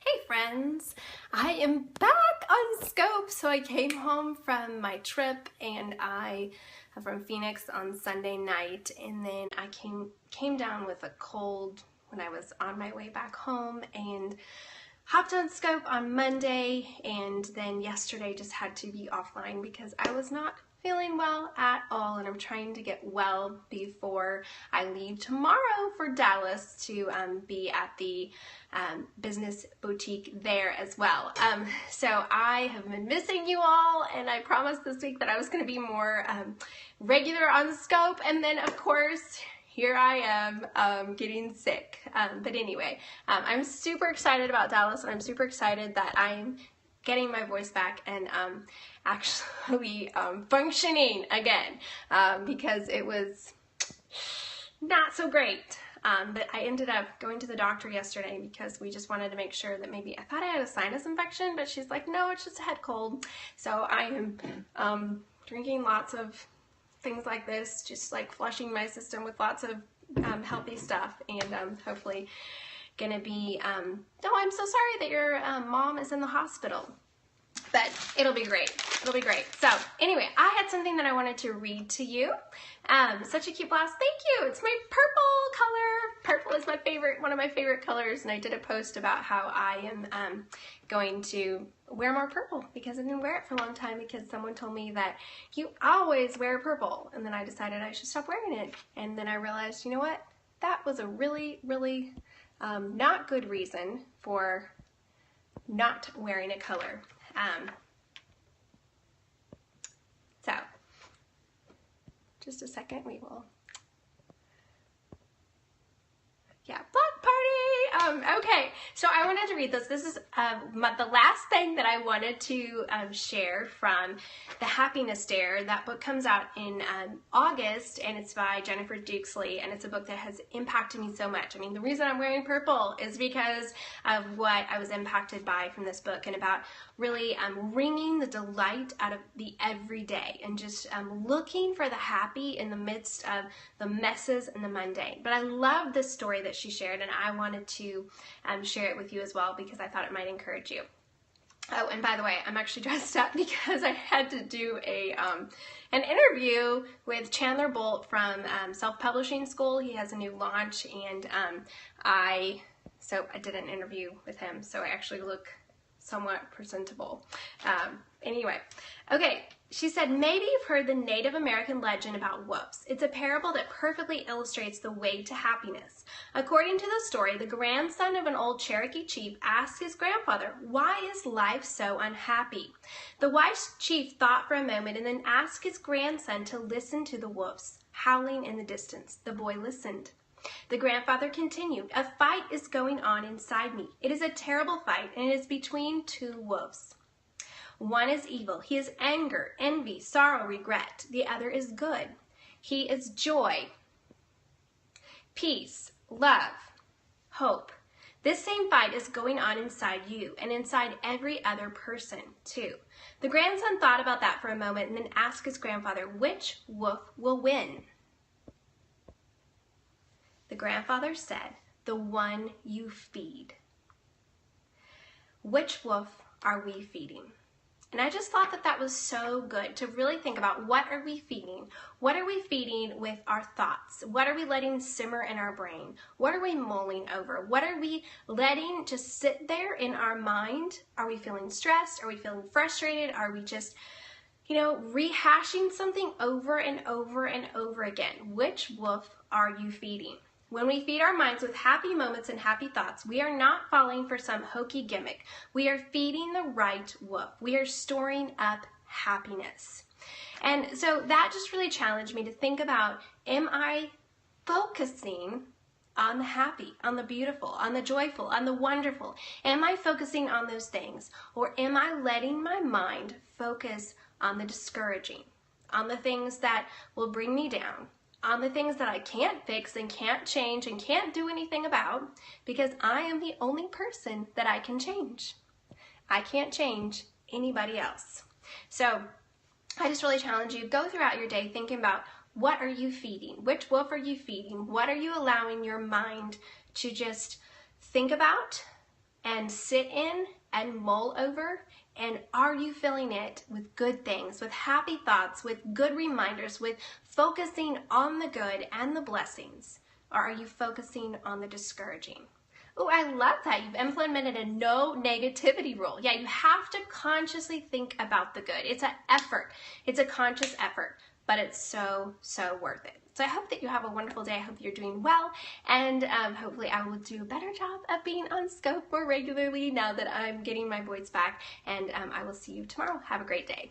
Hey friends, I am back on scope. So I came home from my trip and from Phoenix on Sunday night, and then I came down with a cold when I was on my way back home and hopped on scope on Monday, and then yesterday just had to be offline because I was not feeling well at all, and I'm trying to get well before I leave tomorrow for Dallas to be at the business boutique there as well. So I have been missing you all, and I promised this week that I was going to be more regular on scope, and then of course here I am getting sick. But anyway, I'm super excited about Dallas, and I'm super excited that I'm getting my voice back and actually functioning again, because it was not so great. But I ended up going to the doctor yesterday because we just wanted to make sure that maybe, I thought I had a sinus infection, but she's like, no, it's just a head cold. So I am drinking lots of things like this, just like flushing my system with lots of healthy stuff, and hopefully gonna be, oh, I'm so sorry that your mom is in the hospital, but it'll be great. It'll be great. So anyway, I had something that I wanted to read to you. Such a cute blouse. Thank you. It's my purple color. Purple is my favorite, one of my favorite colors, and I did a post about how I am going to wear more purple because I didn't wear it for a long time because someone told me that you always wear purple, and then I decided I should stop wearing it, and then I realized, you know what? That was a really, really not good reason for not wearing a color. So, just a second, we will, yeah, block party. Okay, so I wanted to read this. This is the last thing that I wanted to share from The Happiness Dare. That book comes out in August, and it's by Jennifer Duxley, and it's a book that has impacted me so much. I mean, the reason I'm wearing purple is because of what I was impacted by from this book, and about really wringing the delight out of the everyday, and just looking for the happy in the midst of the messes and the mundane. But I love this story that she shared, and I wanted to share it with you as well because I thought it might encourage you. Oh, and by the way, I'm actually dressed up because I had to do an interview with Chandler Bolt from Self-Publishing School. He has a new launch, and I did an interview with him, so I actually look somewhat presentable. Anyway, okay, she said, maybe you've heard the Native American legend about wolves. It's a parable that perfectly illustrates the way to happiness. According to the story, the grandson of an old Cherokee chief asked his grandfather, why is life so unhappy? The wise chief thought for a moment and then asked his grandson to listen to the wolves howling in the distance. The boy listened. The grandfather continued, a fight is going on inside me. It is a terrible fight, and it is between two wolves. One is evil. He is anger, envy, sorrow, regret. The other is good. He is joy, peace, love, hope. This same fight is going on inside you and inside every other person too. The grandson thought about that for a moment and then asked his grandfather, which wolf will win? The grandfather said, the one you feed. Which wolf are we feeding? And I just thought that that was so good to really think about, what are we feeding? What are we feeding with our thoughts? What are we letting simmer in our brain? What are we mulling over? What are we letting just sit there in our mind? Are we feeling stressed? Are we feeling frustrated? Are we just, rehashing something over and over and over again? Which wolf are you feeding? When we feed our minds with happy moments and happy thoughts, we are not falling for some hokey gimmick. We are feeding the right wolf. We are storing up happiness. And so that just really challenged me to think about, am I focusing on the happy, on the beautiful, on the joyful, on the wonderful? Am I focusing on those things? Or am I letting my mind focus on the discouraging, on the things that will bring me down, on the things that I can't fix and can't change and can't do anything about, because I am the only person that I can change. I can't change anybody else. So I just really challenge you, go throughout your day thinking about, what are you feeding? Which wolf are you feeding? What are you allowing your mind to just think about, and sit in and mull over? And are you filling it with good things, with happy thoughts, with good reminders, with focusing on the good and the blessings? Or are you focusing on the discouraging? Oh, I love that. You've implemented a no negativity rule. Yeah, you have to consciously think about the good. It's an effort. It's a conscious effort, but it's so, so worth it. So I hope that you have a wonderful day. I hope you're doing well, and hopefully I will do a better job of being on scope more regularly now that I'm getting my boys back, and I will see you tomorrow. Have a great day.